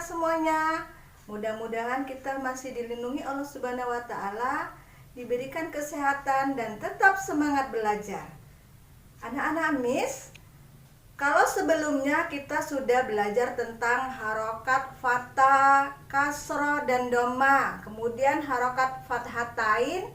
semuanya. Mudah-mudahan kita masih dilindungi Allah Subhanahu wa taala, diberikan kesehatan dan tetap semangat belajar. Anak-anak Miss, kalau sebelumnya kita sudah belajar tentang harokat fathah, kasroh dan dhamma, kemudian harokat fathatain,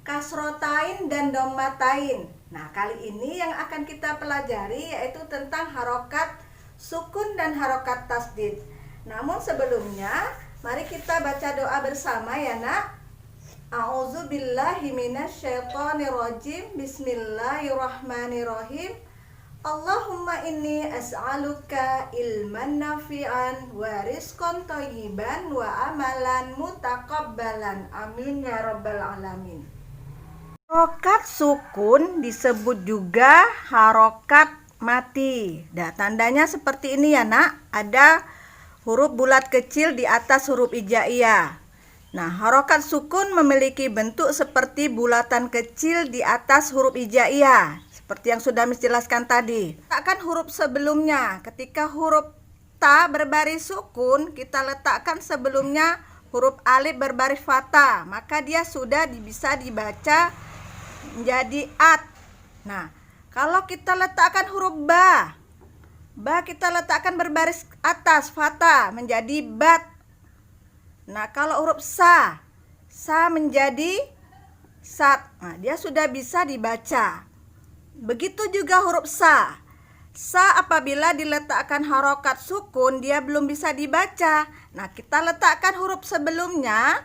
kasrotain dan dhammatain. Nah, kali ini yang akan kita pelajari yaitu tentang harokat sukun dan harokat tasdid. Namun sebelumnya, mari kita baca doa bersama ya nak. A'udzubillahi minasyaitonirrajim. Bismillahirrahmanirrahim. Allahumma inni as'aluka ilman nafi'an wa rizqan thayyiban wa amalan mutaqabbalan. Amin ya rabbal alamin. Harokat sukun disebut juga harokat mati. Nah, tandanya seperti ini ya nak. Ada huruf bulat kecil di atas huruf hijaiyah. Nah, harokat sukun memiliki bentuk seperti bulatan kecil di atas huruf hijaiyah, seperti yang sudah Miss jelaskan tadi. Letakkan huruf sebelumnya. Ketika huruf ta berbaris sukun, kita letakkan sebelumnya huruf alif berbaris fathah, maka dia sudah bisa dibaca menjadi at. Nah, kalau kita letakkan huruf ba kita letakkan berbaris atas fathah menjadi bat. Nah, kalau huruf sa menjadi sat. Nah, dia sudah bisa dibaca. Begitu juga huruf sa apabila diletakkan harokat sukun dia belum bisa dibaca. Nah, kita letakkan huruf sebelumnya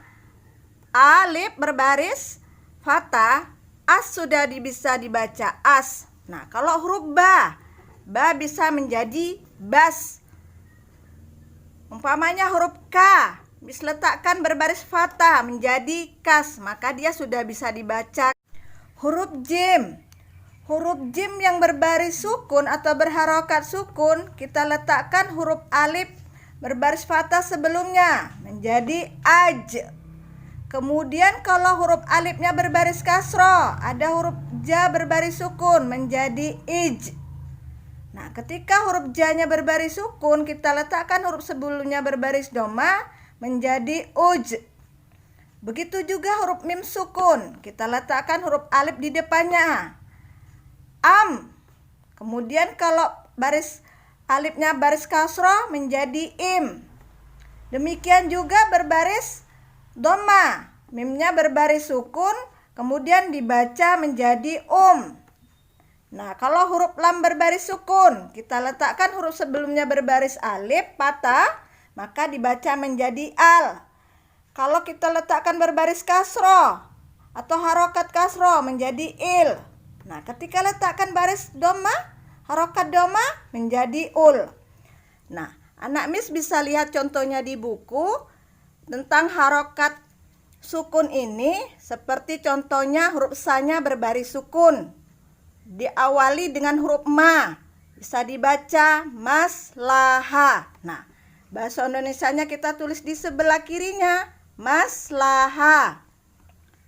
alif berbaris fathah, as sudah bisa dibaca as. Nah, kalau huruf ba bisa menjadi bas. Umpamanya huruf k bisa letakkan berbaris fathah menjadi kas, maka dia sudah bisa dibaca. Huruf jim yang berbaris sukun atau berharokat sukun, kita letakkan huruf alif berbaris fathah sebelumnya menjadi aj. Kemudian kalau huruf alifnya berbaris kasroh, ada huruf ja berbaris sukun menjadi ij. Nah, ketika huruf ja-nya berbaris sukun, kita letakkan huruf sebelumnya berbaris dhamma menjadi uj. Begitu juga huruf mim sukun, kita letakkan huruf alif di depannya. Am. Kemudian kalau baris alifnya baris kasroh menjadi im. Demikian juga berbaris dhamma, mimnya berbaris sukun, kemudian dibaca menjadi Nah, kalau huruf lam berbaris sukun, kita letakkan huruf sebelumnya berbaris alif patah, maka dibaca menjadi al. Kalau kita letakkan berbaris kasroh atau harokat kasroh menjadi il. Nah, ketika letakkan baris dhamma, harokat dhamma menjadi ul. Nah, anak Miss bisa lihat contohnya di buku tentang harokat sukun ini, seperti contohnya huruf sa-nya berbaris sukun, diawali dengan huruf ma, bisa dibaca maslaha. Nah, bahasa Indonesianya kita tulis di sebelah kirinya maslaha.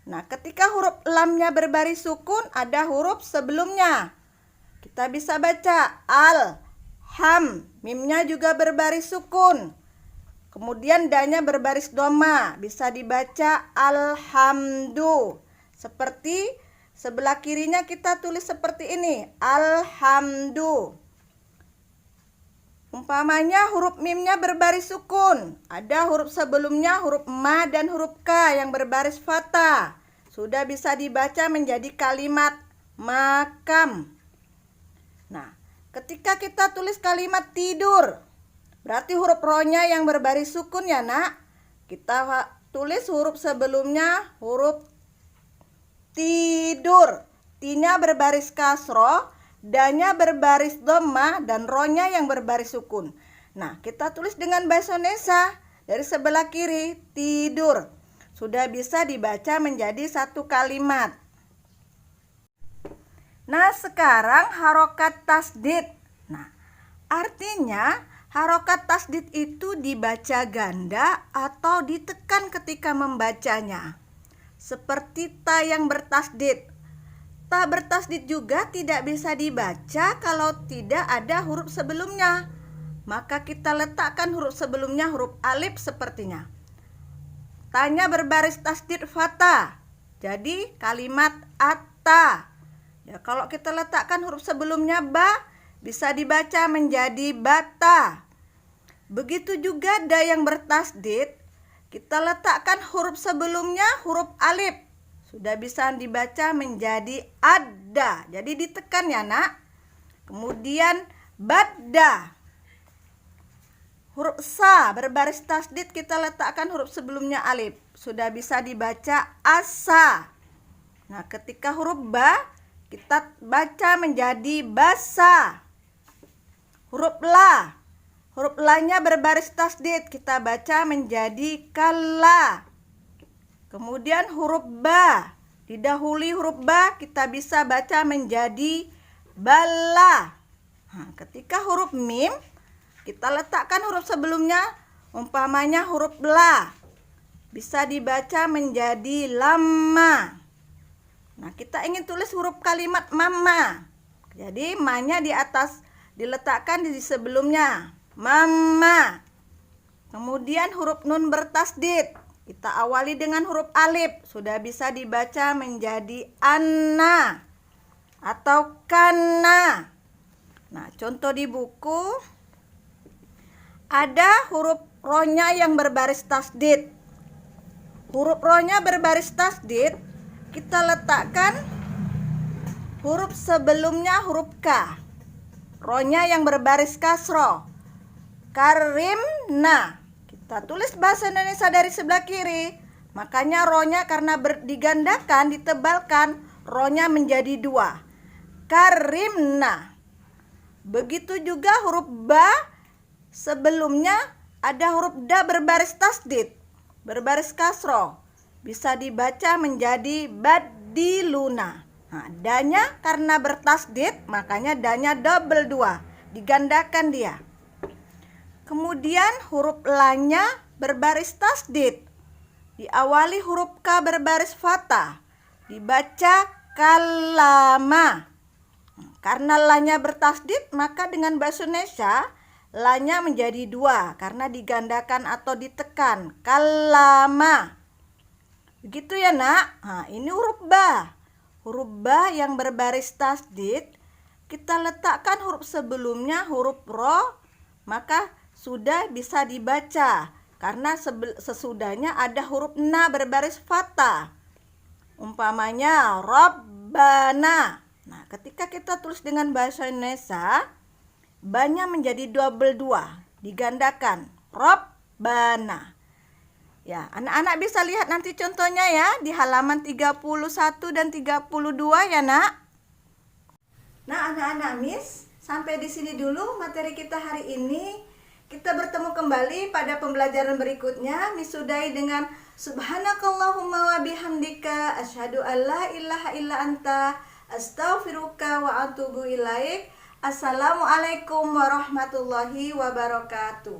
Nah, ketika huruf lamnya berbaris sukun, ada huruf sebelumnya, kita bisa baca al, ham, mimnya juga berbaris sukun. Kemudian danya berbaris dhamma, bisa dibaca alhamdu. Seperti sebelah kirinya kita tulis seperti ini, alhamdu. Umpamanya huruf mimnya berbaris sukun, ada huruf sebelumnya huruf ma dan huruf k yang berbaris fathah, sudah bisa dibaca menjadi kalimat makam. Nah, ketika kita tulis kalimat tidur, berarti huruf ro-nya yang berbaris sukun ya nak. Kita tulis huruf sebelumnya huruf tidur, ti-nya berbaris kasroh, da-nya berbaris dhamma, dan ro-nya yang berbaris sukun. Nah, kita tulis dengan bahasa Indonesia dari sebelah kiri tidur, sudah bisa dibaca menjadi satu kalimat. Nah, sekarang harokat tasdid. Nah, artinya harokat tasdid itu dibaca ganda atau ditekan ketika membacanya. Seperti ta yang bertasdid. Ta bertasdid juga tidak bisa dibaca kalau tidak ada huruf sebelumnya. maka kita letakkan huruf sebelumnya huruf alif sepertinya. Tanya berbaris tasdid fathah. Jadi kalimat atta. Ya, kalau kita letakkan huruf sebelumnya ba, bisa dibaca menjadi bata. Begitu juga da yang bertasdid, kita letakkan huruf sebelumnya huruf alif. Sudah bisa dibaca menjadi ada. Jadi ditekan ya nak. Kemudian badda. Huruf sa berbaris tasdid kita letakkan huruf sebelumnya alif. Sudah bisa dibaca asa. Nah, ketika huruf ba kita baca menjadi basa. Huruf la. Huruf la-nya berbaris tasdid kita baca menjadi kalla. Kemudian huruf ba. Didahului huruf ba kita bisa baca menjadi bala. Nah, ketika huruf mim kita letakkan huruf sebelumnya, umpamanya huruf la, bisa dibaca menjadi lama. Nah, kita ingin tulis huruf kalimat mama, jadi ma-nya di atas diletakkan di sebelumnya, mama. Kemudian huruf nun bertasdid kita awali dengan huruf alif, sudah bisa dibaca menjadi anna atau kana. Nah, contoh di buku ada huruf ro-nya yang berbaris tasdid. Huruf ro-nya berbaris tasdid kita letakkan huruf sebelumnya huruf ka. Ro-nya yang berbaris kasro. Karimna. Kita tulis bahasa Indonesia dari sebelah kiri. Makanya ro-nya karena digandakan, ditebalkan, ro-nya menjadi 2. Karimna. Begitu juga huruf ba, sebelumnya ada huruf da berbaris tasdid, berbaris kasro. Bisa dibaca menjadi badiluna. Nah, danya karena bertasdid, makanya danya double 2, digandakan dia. Kemudian huruf la-nya berbaris tasdid. Diawali huruf ka berbaris fathah, dibaca kalama. Karena la-nya bertasdid, maka dengan bahasa Indonesia la-nya menjadi 2 karena digandakan atau ditekan. Kalama. Begitu ya nak. Nah, ini huruf ba. Huruf ba yang berbaris tasdid kita letakkan huruf sebelumnya huruf ro, maka sudah bisa dibaca karena sesudahnya ada huruf na berbaris fathah. Umpamanya Rabbana. Nah, ketika kita tulis dengan bahasa Indonesia, ba-nya menjadi double 2, digandakan. Rabbana. Ya, anak-anak bisa lihat nanti contohnya ya di halaman 31 dan 32 ya, Nak. Nah, anak-anak Miss, sampai di sini dulu materi kita hari ini. Kita bertemu kembali pada pembelajaran berikutnya. Miss sudahi dengan subhanakallahumma wa bihamdika asyhadu an la ilaha illa anta astaghfiruka wa atubu ilaik. Assalamualaikum warahmatullahi wabarakatuh.